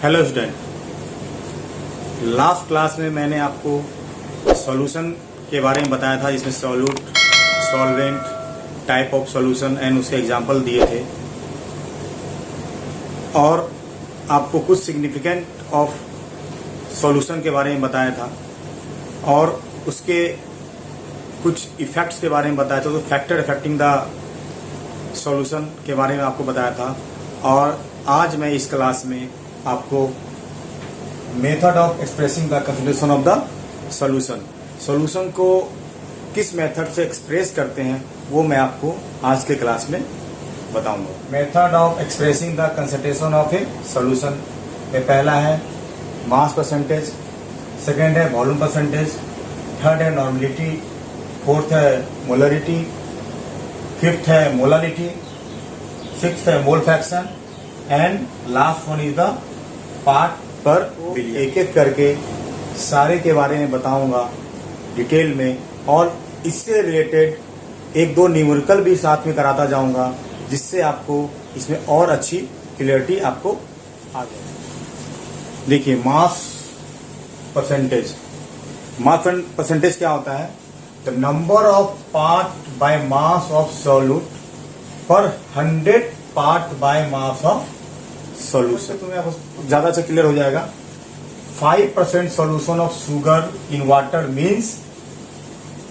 Hello student, last class में मैंने आपको सॉल्यूशन के बारे में बताया था, जिसमें solute, solvent, type of solution and उसके एग्जांपल दिए थे और आपको कुछ सिग्निफिकेंट ऑफ सॉल्यूशन के बारे में बताया था और उसके कुछ इफेक्ट्स के बारे में बताया था, तो फैक्टर अफेक्टिंग द सॉल्यूशन के बारे में आपको बताया था। और आज मैं इस क्लास में आपको method of expressing the concentration of the solution को किस मेथड से एक्सप्रेस करते हैं वो मैं आपको आज के क्लास में बताऊंगा। Method of expressing the concentration of A solution में पहला है मास परसेंटेज, सेकेंड है वॉल्यूम परसेंटेज, थर्ड है नॉर्मलिटी, फोर्थ है मोलरिटी, फिफ्थ है मोलारिटी, सिक्स्थ है mole fraction and last one is the part पर। एक एक करके सारे के बारे में बताऊंगा डिटेल में और इससे रिलेटेड एक दो न्यूमेरिकल भी साथ में कराता जाऊंगा, जिससे आपको इसमें और अच्छी क्लियरिटी आपको आ जाए। देखिए, मास परसेंटेज क्या होता है? The number of part by mass of solute पर 100 part by mass of solution. तुम्हें ज्यादा से क्लियर हो जाएगा। 5% solution of sugar in water means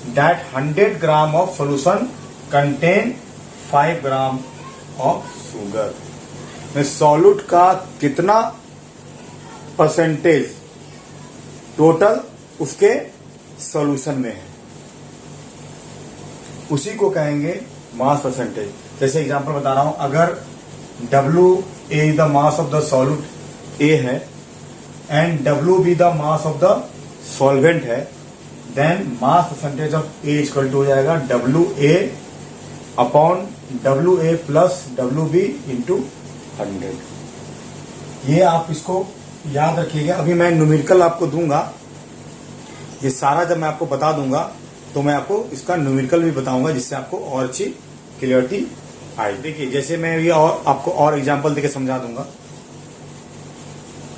that 100 gram of solution contain 5 gram of sugar. में सॉल्यूट का कितना परसेंटेज टोटल उसके सॉल्यूशन में है, उसी को कहेंगे मास परसेंटेज। जैसे एग्जांपल बता रहा हूं, अगर W A is the mass of the solute A है and W B the mass of the solvent है, then mass percentage of A equal to हो जाएगा WA upon WA plus WB into 100। ये आप इसको याद रखिएगा। अभी मैं न्यूमेरिकल आपको दूंगा, ये सारा जब मैं आपको बता दूंगा तो मैं आपको इसका न्यूमेरिकल भी बताऊंगा, जिससे आपको और अच्छी क्लियरिटी आए। देखिए, जैसे मैं ये और आपको और एग्जांपल देके समझा दूंगा।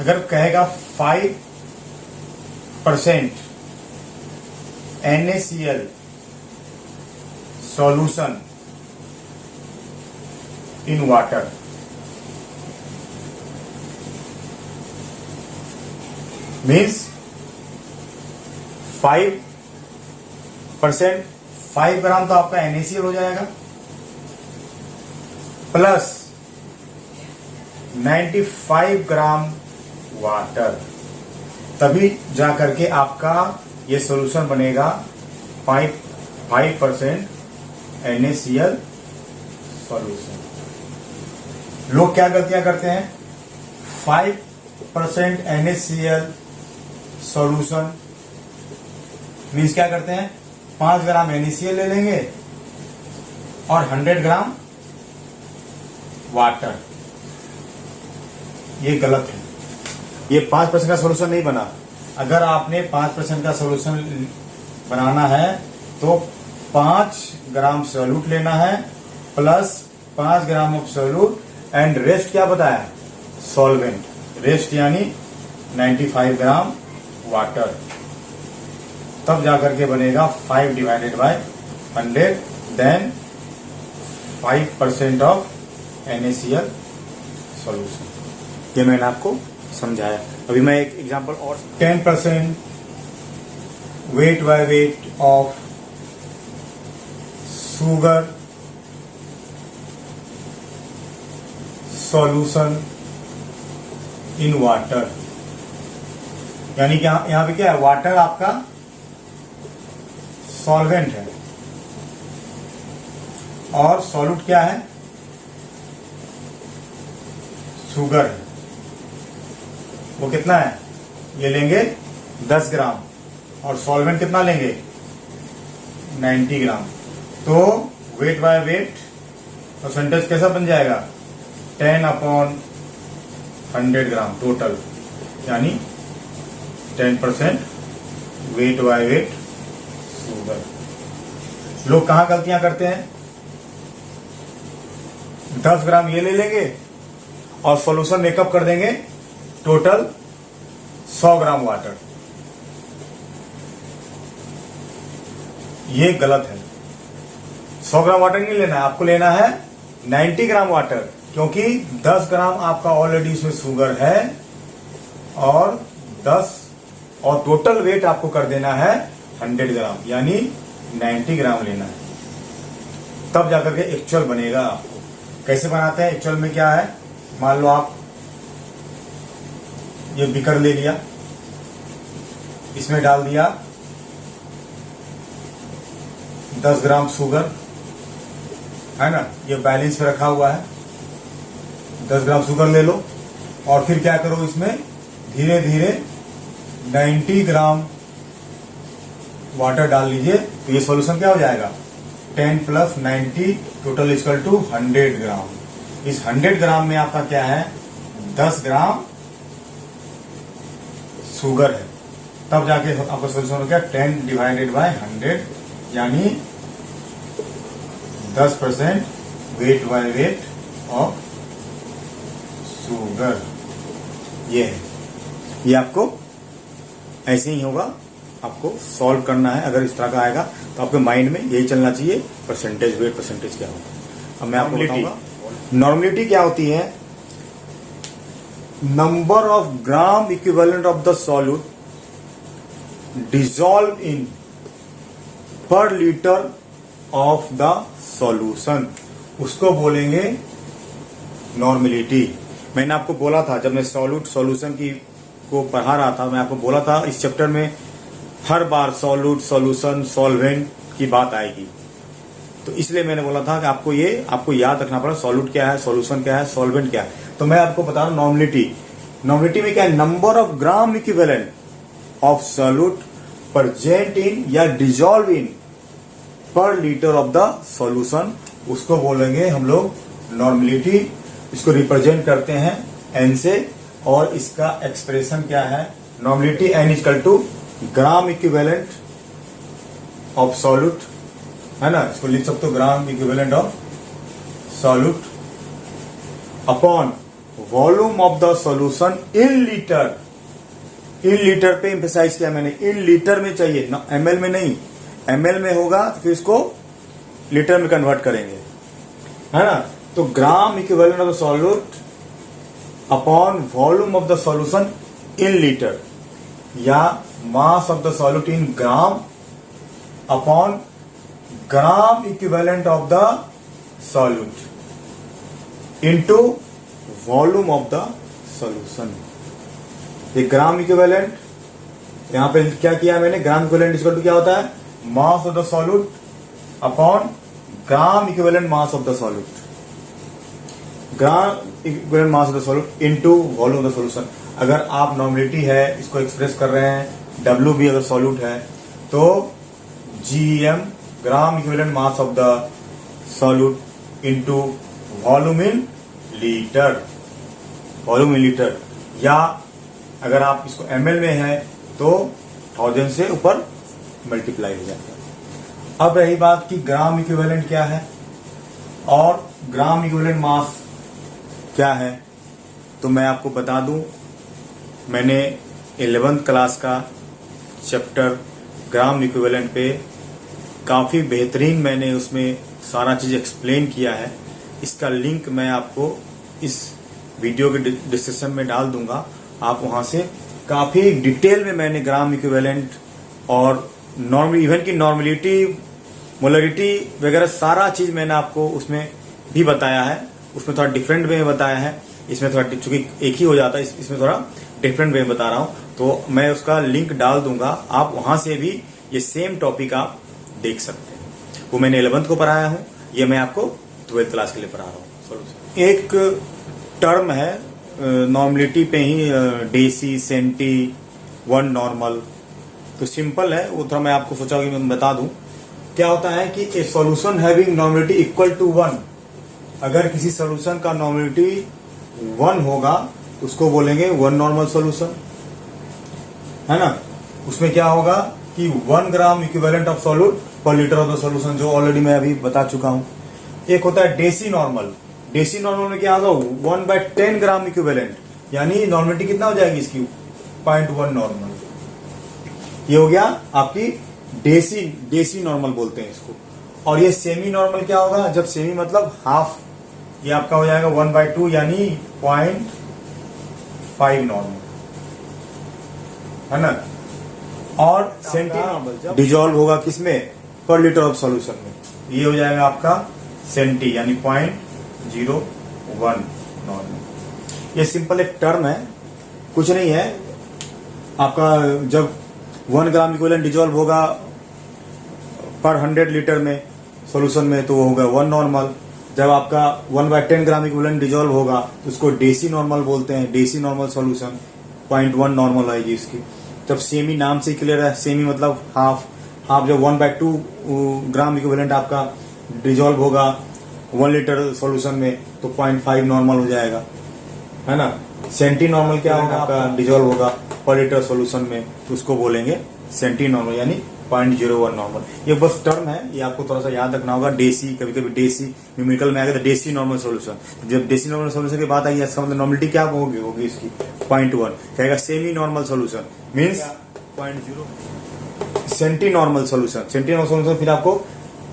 अगर कहेगा 5% NaCl solution in water means 5% 5 ग्राम तो आपका NaCl हो जाएगा प्लस 95 ग्राम वाटर, तभी जाकर के आपका ये सॉल्यूशन बनेगा 5% NaCl सॉल्यूशन। लोग क्या गलतियां करते हैं? 5% NaCl सॉल्यूशन मीन्स क्या करते हैं? 5 ग्राम NaCl ले लेंगे और 100 ग्राम वाटर। ये गलत है। ये 5% का सॉल्यूशन नहीं बना। अगर आपने 5% का सॉल्यूशन बनाना है तो 5 ग्राम सॉल्यूट लेना है plus 5 gram of solute and rest क्या बताया? सॉल्वेंट। रेस्ट यानी 95 ग्राम वाटर, तब जाकर के बनेगा 5 divided by 100 then 5% of NaCl solution. ये मैंने आपको समझाया। अभी मैं एक एग्जांपल और 10% wait by weight of sugar solution in water, यानी कि यहां पे क्या है? वाटर आपका सॉल्वेंट है और सॉल्यूट क्या है? शुगर है। वो कितना है? ये लेंगे 10 ग्राम और सॉल्वेंट कितना लेंगे? 90 ग्राम। तो वेट बाय वेट परसेंटेज कैसा बन जाएगा? 10/100 ग्राम टोटल, यानी 10% वेट बाय वेट शुगर। लोग कहां गलतियां करते हैं? 10 ग्राम ये ले लेंगे और सॉल्यूशन मेकअप कर देंगे टोटल 100 ग्राम वाटर। ये गलत है। 100 ग्राम वाटर नहीं लेना है, आपको लेना है 90 ग्राम वाटर, क्योंकि 10 ग्राम आपका ऑलरेडी इसमें शुगर है और 10 और टोटल वेट आपको कर देना है 100 ग्राम, यानी 90 ग्राम लेना है, तब जाकर के एक्चुअल बनेगा। आपको कैसे बनाते हैं एक्चुअल में क्या है, मान लो आप ये बीकर ले लिया, इसमें डाल दिया 10 ग्राम शुगर, है ना, ये बैलेंस पे रखा हुआ है, 10 ग्राम शुगर ले लो और फिर क्या करो, इसमें धीरे धीरे 90 ग्राम वाटर डाल लीजिए, तो ये सॉल्यूशन क्या हो जाएगा, 10 + 90 टोटल इक्वल टू 100 ग्राम। इस 100 ग्राम में आपका क्या है, 10 ग्राम शुगर है, तब जाके आपका सॉल्यूशन हो गया 10 / 100, यानी 10% wait by weight of sugar. ये है, ये आपको ऐसे ही होगा, आपको सॉल्व करना है। अगर इस तरह का आएगा तो आपके माइंड में यही चलना चाहिए, परसेंटेज वेट परसेंटेज क्या होगा। अब मैं आपको बताऊंगा नॉर्मलिटी क्या होती है। Number of gram equivalent of the solute dissolve in per litre of the solution, उसको बोलेंगे नॉर्मलिटी। मैंने आपको बोला था जब मैं सॉल्यूशन की को पढ़ा रहा था, मैं आपको बोला था इस चैप्टर में हर बार सॉल्यूट, सॉल्यूशन, सॉल्वेंट की बात आएगी, तो इसलिए मैंने बोला था कि आपको याद रखना पड़ा, सॉल्यूट क्या है, सॉल्यूशन क्या है, सॉल्वेंट क्या है। तो मैं आपको बता रहा हूं नॉर्मलिटी में क्या है, number of gram equivalent of solute present in या dissolve in per litre of the solution, उसको बोलेंगे हम लोग नॉर्मलिटी। इसको रिप्रेजेंट करते हैं एन से, और इसका एक्सप्रेशन क्या है, normality N = gram equivalent of solute, है ना, इसको लिख सकते हो ग्राम equivalent of solute upon volume of the solution in litre. In litre पे एम्फेसाइज किया मैंने, इन लीटर में चाहिए ना, ml में नहीं। ml में होगा तो फिर इसको लीटर में कन्वर्ट करेंगे, है ना। तो gram equivalent of the solute upon volume of the solution in litre, या mass of the solute in gram upon gram equivalent of the solute into volume of the solution. ये gram equivalent, यहां पे क्या किया मैंने, gram equivalent equal to क्या होता है, मास of the solute upon gram equivalent mass of the solute, gram equivalent mass of the solute into volume of the solution. अगर आप नॉर्मलिटी है इसको एक्सप्रेस कर रहे हैं, W भी अगर सॉल्यूट है तो GM gram equivalent mass of the solute into volume in litre, volume in litre, या अगर आप इसको ml में है तो 1000 से ऊपर मल्टीप्लाई हो जाता है। अब रही बात कि ग्राम इक्विवेलेंट क्या है और ग्राम इक्विवेलेंट मास क्या है, तो मैं आपको बता दूं, मैंने 11th क्लास का चैप्टर ग्राम इक्विवेलेंट पे काफ़ी बेहतरीन मैंने उसमें सारा चीज़ एक्सप्लेन किया है। इसका लिंक मैं आपको इस वीडियो के डिस्क्रिप्शन में डाल दूंगा, आप वहां से काफ़ी डिटेल में मैंने ग्राम इक्विवेलेंट और इवन की नॉर्मलिटी, मोलरिटी वगैरह सारा चीज़ मैंने आपको उसमें भी बताया है। उसमें थोड़ा डिफरेंट वे में बताया है, इसमें थोड़ा चूंकि एक ही हो जाता है, इसमें थोड़ा डिफरेंट वे में बता रहा हूँ, तो मैं उसका लिंक डाल दूंगा, आप वहां से भी ये सेम टॉपिक आप देख सकते हैं। वो मैंने 11th को पढ़ाया हूँ, ये मैं आपको 12th क्लास के लिए पढ़ा रहा हूँ। एक टर्म है नॉर्मलिटी पे ही, डेसी, सेंटी, वन नॉर्मल, तो सिंपल है वो, थोड़ा मैं आपको सोचा कि मैं बता दूं। क्या होता है कि a solution having normality equal to 1, अगर किसी सॉल्यूशन का नॉर्मलिटी 1 होगा तो उसको बोलेंगे वन नॉर्मल सॉल्यूशन, है ना। उसमें क्या होगा कि 1 ग्राम equivalent of solute per litre of the solution, जो ऑलरेडी मैं अभी बता चुका हूं। एक होता है डेसी नॉर्मल, डेसी नॉर्मल में क्या होगा 1/10 ग्राम इक्विवेलेंट, यानी नॉर्मलिटी कितना हो जाएगी इसकी 0.1 नॉर्मल। ये हो गया आपकी डेसी नॉर्मल बोलते हैं इसको। और ये सेमी नॉर्मल क्या होगा, जब सेमी मतलब हाफ, ये आपका हो जाएगा 1/2 यानी 0.5 नॉर्मल, है ना। और सेंटी नॉर्मल डिजॉल्व होगा किसमें, पर लीटर ऑफ सॉल्यूशन में, ये हो जाएगा आपका सेंटी यानी 0.01 नॉर्मल। ये सिंपल एक टर्म है, कुछ नहीं है। आपका जब 1 ग्राम इक्विवेलेंट डिजॉल्व होगा पर 100 लीटर में सॉल्यूशन में तो वो होगा 1 नॉर्मल। जब आपका 1/10 ग्राम इक्विवेलेंट डिजॉल्व होगा तो उसको डेसी नॉर्मल बोलते हैं, डेसी नॉर्मल सॉल्यूशन 0.1 नॉर्मल आएगी इसकी। जब सेमी नाम से क्लियर है, सेमी मतलब हाफ, जब 1/2 ग्राम इक्विवेलेंट आपका डिजॉल्व होगा 1 लीटर सॉल्यूशन में तो 0.5 नॉर्मल हो जाएगा, है ना। सेंटी नॉर्मल क्या होगा, आपका डिजॉल्व होगा पर लीटर सॉल्यूशन में तो उसको बोलेंगे सेंटी नॉर्मल यानी 0.01 नॉर्मल। ये बस टर्म है, ये आपको थोड़ा सा याद रखना होगा। डेसी, कभी कभी डेसी न्यूमेरिकल में आएगा तो डेसी नॉर्मल सॉल्यूशन। जब डेसी नॉर्मल सॉल्यूशन की बात आई इसका मतलब नॉर्मलिटी क्या होगी इसकी 0.1। कहेगा semi normal solution means 0.0। Centi normal solution, centi normal solution फिर आपको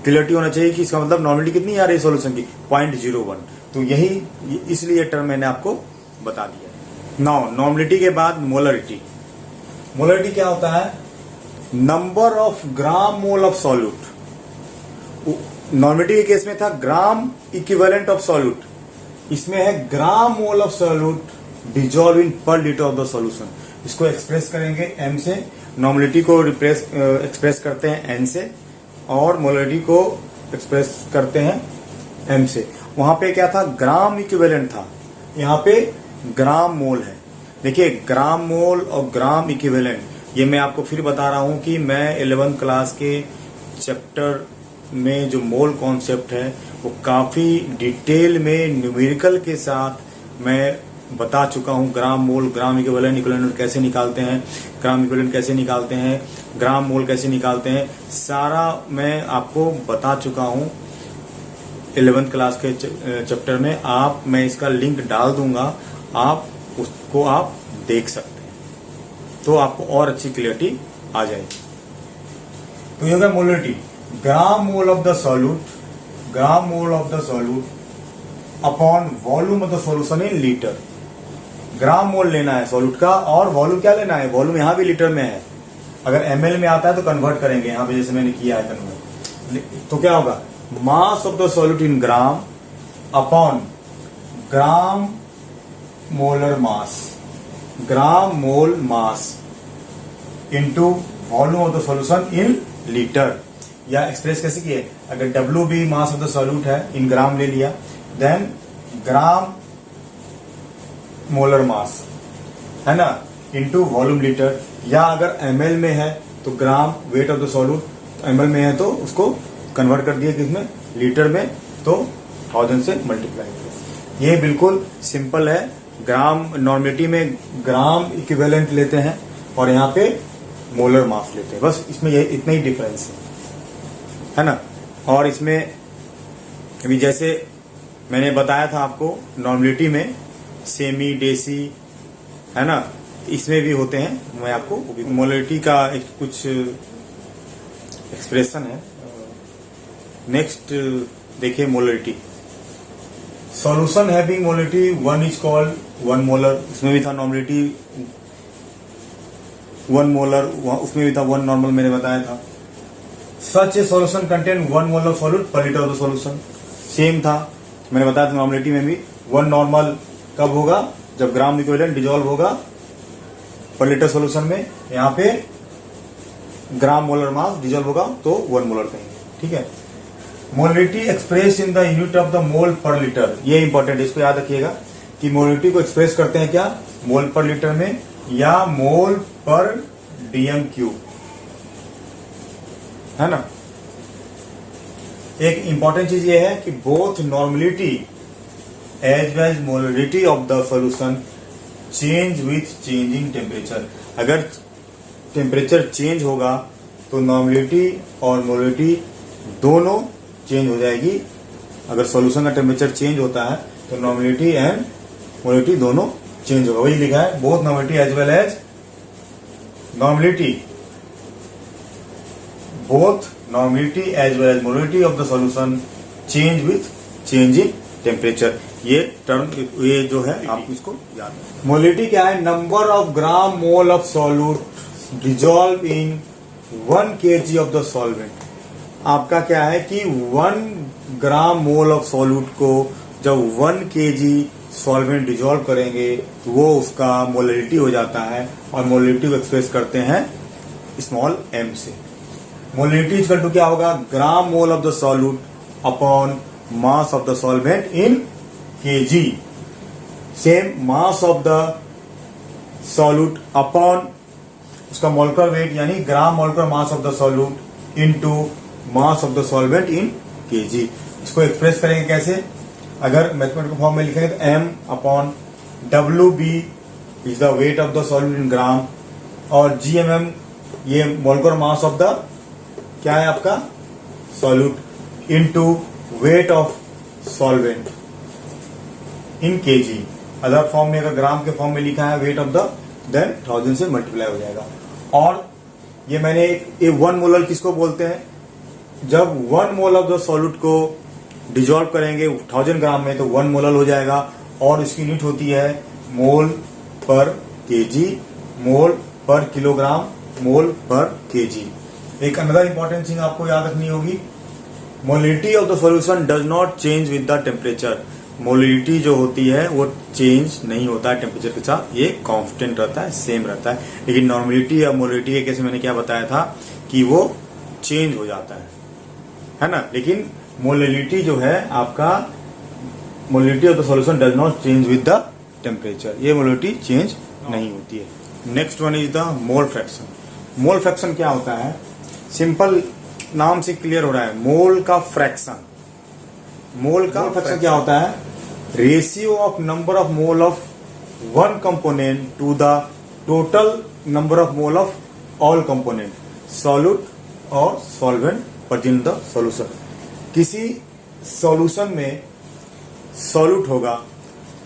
क्लियरिटी होना चाहिए कि इसका मतलब नॉर्मलिटी कितनी आ रही है सॉल्यूशन की 0.01। तो यही इसलिए टर्म मैंने आपको बता दिया। नाउ नॉर्मलिटी के बाद मोलरिटी। मोलरिटी क्या होता है, number of gram mole of solute. Normality के केस में था ग्राम इक्विवेलेंट ऑफ सॉल्यूट, इसमें है gram mole of solute dissolve in per litre of the solution. इसको एक्सप्रेस करेंगे एम से, नॉर्मलिटी को एक्सप्रेस करते हैं एन से, और मोलरिटी को एक्सप्रेस करते हैं एम से। वहां पे क्या था, ग्राम इक्विवेलेंट था, यहाँ पे ग्राम मोल है। देखिए ग्राम मोल और ग्राम इक्विवेलेंट, ये मैं आपको फिर बता रहा हूं कि मैं 11th क्लास के चैप्टर में जो मोल कॉन्सेप्ट है वो काफी डिटेल में न्यूमेरिकल के साथ मैं बता चुका हूं। ग्राम मोल, ग्राम इक्विवेलेंट, इक्विवेलेंट कैसे निकालते हैं, ग्राम इक्विवेलेंट कैसे निकालते हैं, ग्राम मोल कैसे निकालते हैं, सारा मैं आपको बता चुका हूं 11th क्लास के चैप्टर में। मैं इसका लिंक डाल दूंगा, आप उसको आप देख सकते हैं तो आपको और अच्छी क्लियरिटी आ जाएगी। तो ये होगा molarity, gram mole of the solute, gram mole of the solute upon volume of the solution in litre. Gram mole लेना है सॉल्यूट का, और वॉल्यूम क्या लेना है, वॉल्यूम यहां भी लीटर में है। अगर ml में आता है तो कन्वर्ट करेंगे, यहां पे जैसे मैंने किया है कन्वर्ट। तो क्या होगा, मास of the solute in gram upon gram molar mass, gram mole mass into volume of the solution in litre. या एक्सप्रेस कैसे किए, अगर W भी मास ऑफ द सॉल्यूट है, इन ग्राम ले लिया, देन ग्राम मोलर मास, है ना, इनटू वॉल्यूम लीटर। या अगर ml में है तो gram weight of the solute, ml में है तो उसको कन्वर्ट कर दिया किसमें, लीटर में, तो 1000 से मल्टीप्लाई किया। ये बिल्कुल सिंपल है। ग्राम नॉर्मलिटी में ग्राम इक्विवेलेंट लेते हैं और यहाँ पे मोलर मास लेते हैं, बस इसमें ये इतना ही डिफरेंस है ना। और इसमें अभी जैसे मैंने बताया था आपको नॉर्मलिटी में सेमी, डेसी, है ना, इसमें भी होते हैं। मैं आपको मोलरिटी का एक कुछ एक्सप्रेशन है। नेक्स्ट देखिए molarity, solution having molarity 1 is called 1 molar. इसमें भी था नॉर्मलिटी 1 मोलर, उसमें भी था 1 नॉर्मल, मैंने बताया था। Such a solution contain 1 molar solute per litre of the solution, same था, मैंने बताया था नॉर्मलिटी में भी 1 नॉर्मल कब होगा, जब ग्राम इक्विवेलेंट डिजॉल्व होगा पर लीटर सॉल्यूशन में। यहाँ पे ग्राम मोलर मास डिजॉल्व होगा तो 1 मोलर कहेंगे, ठीक है। Molarity express in the unit of the मोल पर लीटर, ये इंपॉर्टेंट है, इसको याद रखिएगा कि मोलरिटी को एक्सप्रेस करते हैं क्या, मोल पर लीटर में या मोल पर डीएम क्यूब, है ना। एक इंपॉर्टेंट चीज ये है कि both normality as well as molarity of the solution change with change in temperature. अगर टेम्परेचर चेंज होगा तो नॉर्मलिटी और मोलरिटी दोनों चेंज हो जाएगी। अगर सॉल्यूशन का टेम्परेचर चेंज होता है तो नॉर्मलिटी एंड मोलरिटी दोनों चेंज होगा, वही लिखा है both normality as well as normality, both normality as well as molality of the solution change with change in temperature. ये टर्म, ये जो है आप इसको याद रखें। मोलिटी क्या है? Number of gram mole of solute dissolve in 1 kg of the solvent. आपका क्या है कि 1 ग्राम मोल ऑफ सॉल्यूट को जब 1 kg सॉल्वेंट डिजॉल्व करेंगे वो उसका मोलिटी हो जाता है, और मोलिटी को एक्सप्रेस करते हैं स्मॉल m से। मोलिटी इक्वल टू क्या होगा? Gram mole of the solute upon mass of the solvent in kg। Same mass of the solute upon उसका मोलकुलर वेट यानी gram molecular mass of the solute into mass of the solvent in kg। इसको express करेंगे कैसे? अगर mathematical form में लिखेंगे तो m upon WB is the weight of the solute in gram, और GMM ये मोलकुलर मास ऑफ द क्या है आपका solute into weight of solvent in kg। Other form में अगर ग्राम के फॉर्म में लिखा है वेट ऑफ द, देन 1000 से मल्टीप्लाई हो जाएगा। और ये मैंने ये 1 मोलर किसको बोलते हैं? जब 1 मोल ऑफ द सॉल्यूट को डिजॉल्व करेंगे 1000 ग्राम में तो 1 मोलर हो जाएगा, और इसकी यूनिट होती है मोल पर kg, मोल पर किलोग्राम, मोल पर kg। एक अनदर इंपॉर्टेंट थिंग आपको याद रखनी होगी, molality of the solution does not change with the temperature. Molality जो होती है वो चेंज नहीं होता है टेम्परेचर के साथ, ये कांस्टेंट रहता है, सेम रहता है। लेकिन नॉर्मेलिटी या मोलिटी के केस मैंने क्या बताया था कि वो चेंज हो जाता है ना। लेकिन मोलिटी जो है आपका, molality of the solution does not change with the temperature, ये मोलिटी चेंज नहीं होती है। Next one is the mole fraction. Mole fraction क्या होता है? सिंपल नाम से क्लियर हो रहा है, मोल का फ्रैक्शन। मोल का फ्रैक्शन क्या होता है? Ratio of number of mole of one component to the total number of mole of all component, solute और solvent present in the solution. किसी सॉल्यूशन में सॉल्यूट होगा,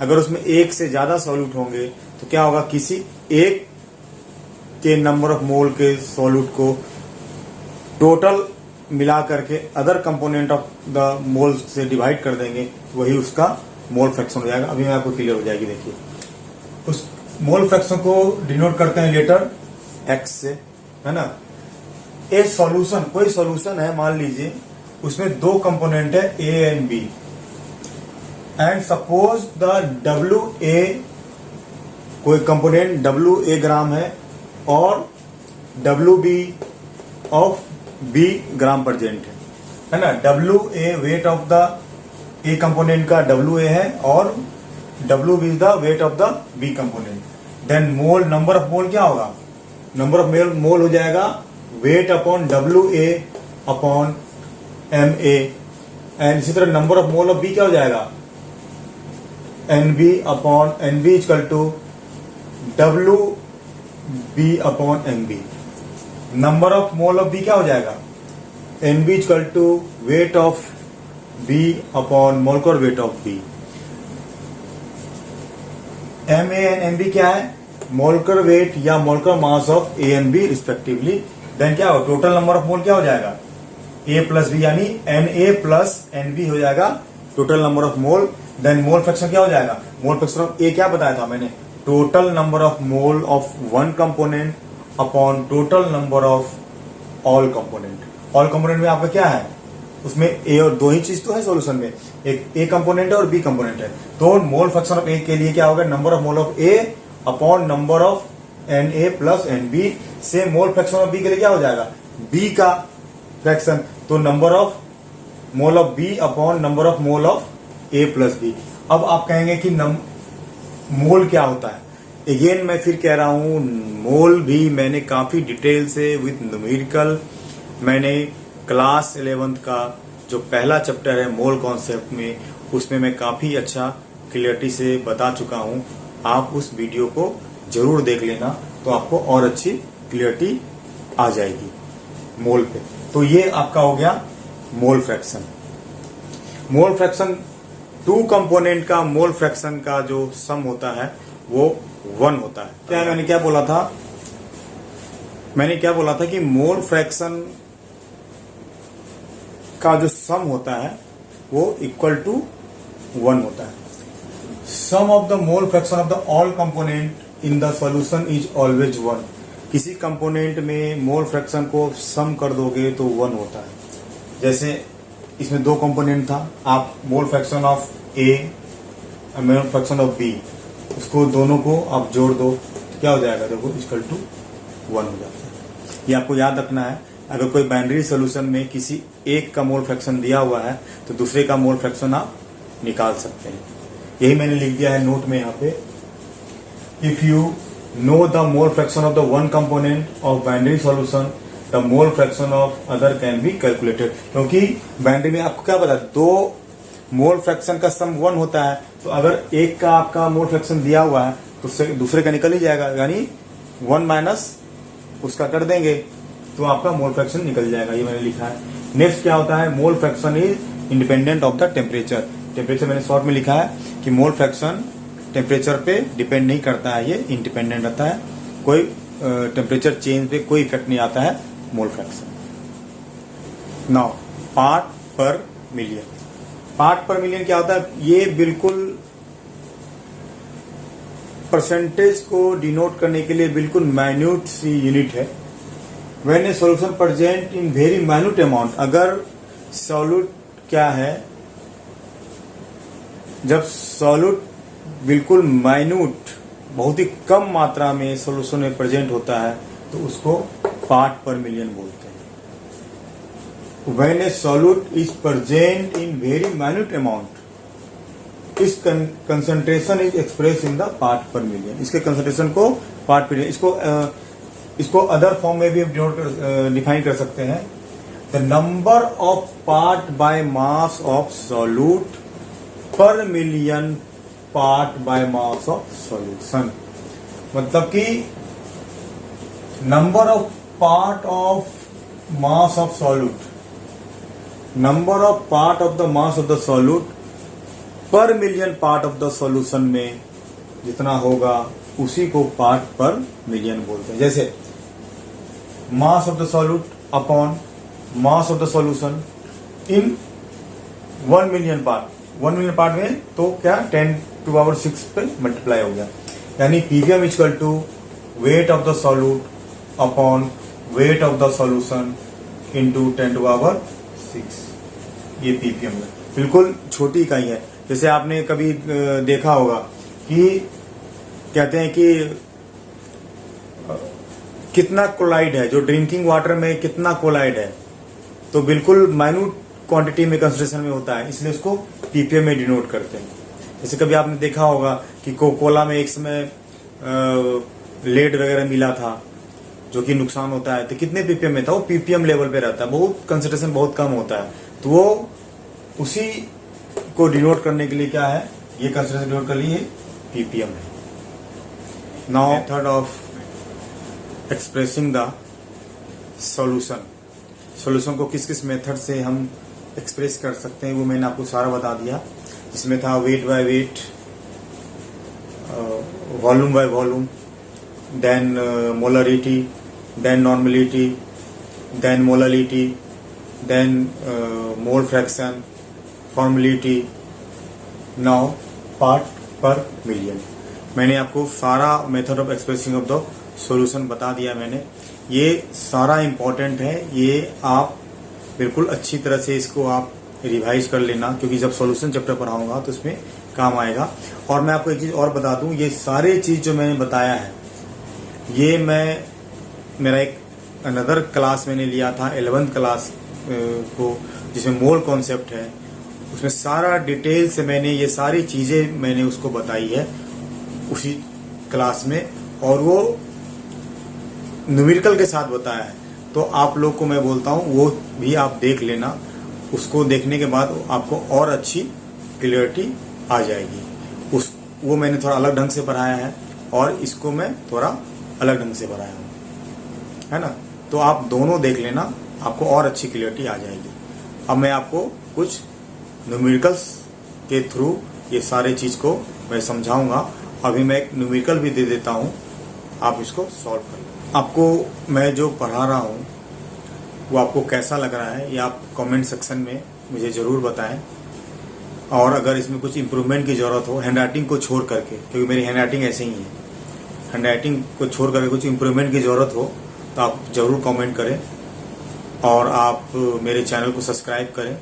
अगर उसमें एक से ज्यादा सॉल्यूट होंगे तो क्या होगा? किसी एक के नंबर ऑफ मोल के सॉल्यूट को टोटल मिला करके अदर कंपोनेंट ऑफ द मोल से डिवाइड कर देंगे, वही उसका मोल फ्रैक्शन हो जाएगा। अभी मैं आपको क्लियर हो जाएगी। देखिए, उस मोल फ्रैक्शन को डिनोट करते हैं लेटर x से, है ना। ए सॉल्यूशन, कोई सॉल्यूशन है, मान लीजिए उसमें 2 कंपोनेंट है a and b, and suppose the WA, कोई कंपोनेंट WA ग्राम है और WB of B gram present है ना। WA weight of the A component का WA है और WB is the weight of the B component. Then mole, number of mole क्या होगा? नंबर ऑफ मोल हो जाएगा weight upon WA upon MA, and इसी तरह number of mole of B क्या हो जाएगा? NB upon NB equal to WB upon MB। Number of mole of B क्या हो जाएगा? NB equal to weight of B upon molecular weight of B। MA and MB क्या है? Molecular weight या molecular mass of A and B respectively. Then क्या हो? Total number of mole क्या हो जाएगा? A प्लस B, यानी NA plus NB हो जाएगा total number of mole. Then mole fraction क्या हो जाएगा? मोल फ्रैक्शन ऑफ A क्या बताया था मैंने? Total number of mole of one component upon total number of all component. All component में आपका क्या है? उसमें ए और 2 ही चीज तो है सॉल्यूशन में, एक ए कंपोनेंट है और बी कंपोनेंट है। तो मोल फ्रैक्शन ऑफ ए के लिए क्या होगा? Number of mole of A upon number of N A plus N B. से मोल फ्रैक्शन ऑफ बी के लिए क्या हो जाएगा? बी का फ्रैक्शन, तो number of mole of B upon number of mole of A plus B. अब आप कहेंगे कि मोल क्या होता है? अगेन मैं फिर कह रहा हूं, मोल भी मैंने काफी डिटेल से विथ न्यूमेरिकल, मैंने क्लास 11th का जो पहला चैप्टर है मोल कॉन्सेप्ट में, उसमें मैं काफी अच्छा क्लियरिटी से बता चुका हूं। आप उस वीडियो को जरूर देख लेना, तो आपको और अच्छी क्लियरिटी आ जाएगी मोल पे। तो ये आपका हो गया mole fraction. Mole fraction 2 component का मोल फ्रैक्शन का जो सम होता है वो 1 होता है। क्या मैंने क्या बोला था? मैंने क्या बोला था कि मोल फ्रैक्शन का जो सम होता है वो इक्वल टू 1 होता है। Sum of the mole fraction of the all component in the solution is always 1। किसी कंपोनेंट में मोल फ्रैक्शन को सम कर दोगे तो 1 होता है। जैसे इसमें 2 कंपोनेंट था, आप मोल फ्रैक्शन ऑफ ए और मोल फ्रैक्शन ऑफ बी, उसको दोनों को आप जोड़ दो तो क्या हो जाएगा? देखो इक्वल टू 1 हो जाता है। ये आपको याद रखना है। अगर कोई बाइनरी सोल्यूशन में किसी एक का मोल फ्रैक्शन दिया हुआ है तो दूसरे का मोल फ्रैक्शन आप निकाल सकते हैं। यही मैंने लिख दिया है नोट में यहाँ पे। If you know the mole fraction of the one component of binary solution, the mole fraction of other can be calculated. क्योंकि बाइनरी में आपको क्या पता, 2 मोल फ्रैक्शन का सम 1 होता है, तो अगर एक का आपका मोल फ्रैक्शन दिया हुआ है तो दूसरे का निकल ही जाएगा, यानी 1 माइनस उसका कर देंगे तो आपका मोल फ्रैक्शन निकल जाएगा। ये मैंने लिखा है। नेक्स्ट क्या होता है? Mole fraction is independent of the temperature. Temperature मैंने शॉर्ट में लिखा है कि मोल फ्रैक्शन टेम्परेचर पे डिपेंड नहीं करता है, ये इंडिपेंडेंट रहता है। कोई टेम्परेचर चेंज पे कोई इफेक्ट नहीं आता है mole fraction. Now part per million. Part per million क्या होता है? ये बिल्कुल परसेंटेज को डिनोट करने के लिए बिल्कुल माइन्यूट सी यूनिट है। When A solution present in very minute amount, अगर सॉल्यूट क्या है, जब सॉल्यूट बिल्कुल माइन्यूट बहुत ही कम मात्रा में सॉल्यूशन में प्रेजेंट होता है तो उसको पार्ट पर मिलियन बोलते हैं। When a solute is present in very minute amount, इस concentration is express in the part per million. इसके कंसंट्रेशन को पार्ट पर, इसको अदर फॉर्म में भी डिफाइन कर सकते हैं। The number of part by mass of solute per million part by mass of solution. मतलब कि number of part of mass of solute, number of part of the mass of the solute per million part of the solution में जितना होगा उसी को part per million बोलते हैं। जैसे mass of the solute upon mass of the solution in 1 million part, 1 million part में तो क्या 10⁻⁶ पे मल्टीप्लाई हो गया, यानी PPM equal to weight of the solute upon weight of the solution into 10⁻⁶। ये पीपीएम है, बिल्कुल छोटी इकाई है। जैसे आपने कभी देखा होगा कि कहते हैं कि कितना क्लोराइड है, जो ड्रिंकिंग वाटर में कितना क्लोराइड है, तो बिल्कुल माइन्यूट क्वांटिटी में कंसंट्रेशन में होता है, इसलिए उसको पीपीएम में डिनोट करते हैं। जैसे कभी आपने देखा होगा कि कोकोला में एक समय लेड वगैरह मिला था जो कि नुकसान होता है, तो कितने पीपीएम में था? वो पीपीएम लेवल पे रहता है, बहुत कंसंट्रेशन बहुत कम होता है, तो वो उसी को डिनोट करने के लिए क्या है, ये कंसंट्रेशन डिनोट कर लिए पीपीएम है। Now method of expressing the solution, solution को किस किस मेथड से हम एक्सप्रेस कर सकते हैं वो मैंने आपको सारा बता दिया। इसमें था weight by weight, volume by volume, then molarity, then normality, then molarity, then mole fraction, formality, now part per million. मैंने आपको सारा method of expressing of the solution बता दिया मैंने। ये सारा इम्पोर्टेंट है, ये आप बिल्कुल अच्छी तरह से इसको आप रिवाइज कर लेना, क्योंकि जब सॉल्यूशन चैप्टर पढ़ाऊंगा तो इसमें काम आएगा। और मैं आपको एक चीज़ और बता दूं, ये सारे चीज़ जो मैंने बताया है ये मेरा एक अनदर क्लास मैंने लिया था 11th क्लास को, जिसमें मोल कॉन्सेप्ट है, उसमें सारा डिटेल से मैंने ये सारी चीज़ें मैंने उसको बताई है उसी क्लास में, और वो न्यूमेरिकल के साथ बताया है। तो आप लोग को मैं बोलता हूँ वो भी आप देख लेना, उसको देखने के बाद आपको और अच्छी क्लियरिटी आ जाएगी। वो मैंने थोड़ा अलग ढंग से पढ़ाया है और इसको मैं थोड़ा अलग ढंग से पढ़ाया हूँ, है ना। तो आप दोनों देख लेना, आपको और अच्छी क्लियरिटी आ जाएगी। अब मैं आपको कुछ न्यूमेरिकल्स के थ्रू ये सारे चीज़ को मैं समझाऊंगा अभी मैं एक न्यूमेरिकल भी दे देता हूँ, आप इसको सॉल्व कर लो। आपको मैं जो पढ़ा रहा हूँ वो आपको कैसा लग रहा है, ये आप कमेंट सेक्शन में मुझे ज़रूर बताएं। और अगर इसमें कुछ इम्प्रूवमेंट की ज़रूरत हो हैंडराइटिंग को छोड़ करके, क्योंकि मेरी हैंडराइटिंग ऐसे ही है, हैंडराइटिंग को छोड़ करके कुछ इम्प्रूवमेंट की ज़रूरत हो तो आप ज़रूर कमेंट करें। और आप मेरे चैनल को सब्सक्राइब करें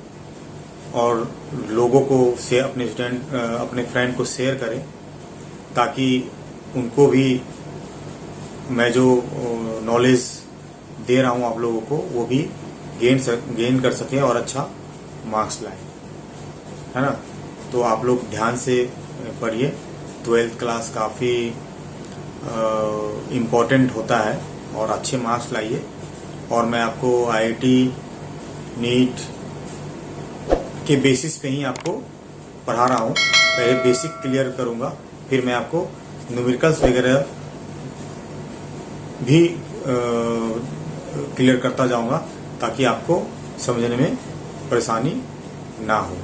और लोगों को से अपने फ्रेंड को शेयर करें, ताकि उनको भी मैं जो नॉलेज दे रहा हूँ आप लोगों को वो भी गेन कर सकें और अच्छा मार्क्स लाएं, है ना। तो आप लोग ध्यान से पढ़िए। 12th क्लास काफ़ी इम्पोर्टेंट होता है और अच्छे मार्क्स लाइए। और मैं आपको IIT नीट के बेसिस पे ही आपको पढ़ा रहा हूँ। पहले बेसिक क्लियर करूँगा, फिर मैं आपको न्यूमेरिकल्स वगैरह भी क्लियर करता जाऊँगा, ताकि आपको समझने में परेशानी ना हो।